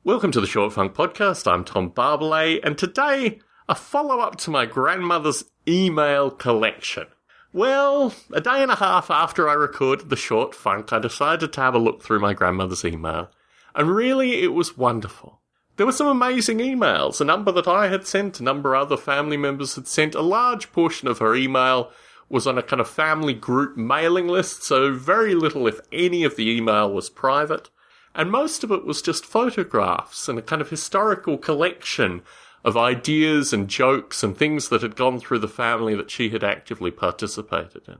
Welcome to the Short Funk Podcast. I'm Tom Barbalet, and today, a follow-up to my grandmother's email collection. Well, a day and a half after I recorded the Short Funk, I decided to have a look through my grandmother's email, and really, it was wonderful. There were some amazing emails, a number that I had sent, a number other family members had sent. A large portion of her email was on a kind of family group mailing list, so very little, if any, of the email was private. And most of it was just photographs and a kind of historical collection of ideas and jokes and things that had gone through the family that she had actively participated in.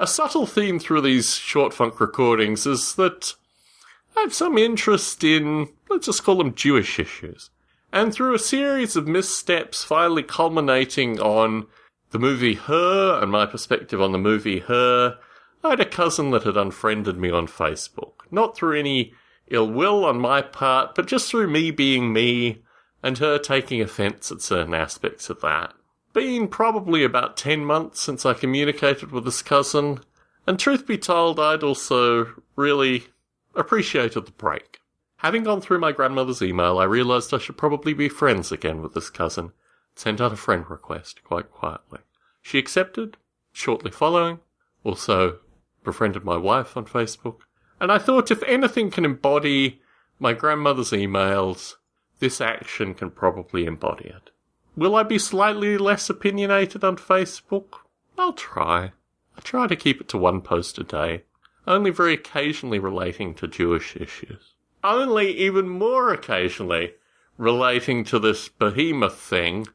A subtle theme through these Short Funk recordings is that I have some interest in, let's just call them Jewish issues. And through a series of missteps finally culminating on the movie Her and my perspective on the movie Her, I had a cousin that had unfriended me on Facebook. Not through any ill will on my part, but just through me being me and her taking offence at certain aspects of that. Been probably about 10 months since I communicated with this cousin, and truth be told, I'd also really appreciated the break. Having gone through my grandmother's email, I realised I should probably be friends again with this cousin. Sent out a friend request quite quietly. She accepted, shortly following, also befriended my wife on Facebook. And I thought if anything can embody my grandmother's emails, this action can probably embody it. Will I be slightly less opinionated on Facebook? I'll try. I try to keep it to one post a day, only very occasionally relating to Jewish issues. Only even more occasionally relating to this behemoth thing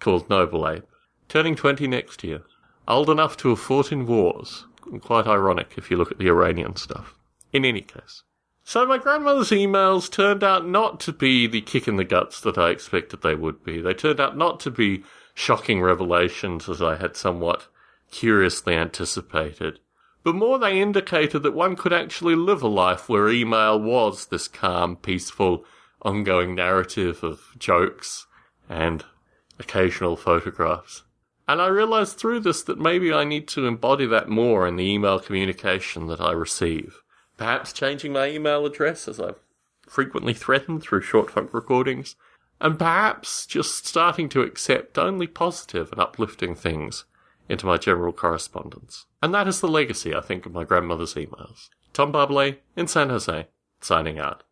called Noble Ape. Turning 20 next year. Old enough to have fought in wars. Quite ironic if you look at the Iranian stuff. In any case. So my grandmother's emails turned out not to be the kick in the guts that I expected they would be. They turned out not to be shocking revelations as I had somewhat curiously anticipated. But more they indicated that one could actually live a life where email was this calm, peaceful, ongoing narrative of jokes and occasional photographs. And I realised through this that maybe I need to embody that more in the email communication that I receive. Perhaps changing my email address, as I've frequently threatened through Short Funk recordings, and perhaps just starting to accept only positive and uplifting things into my general correspondence. And that is the legacy, I think, of my grandmother's emails. Tom Barbalet in San Jose, signing out.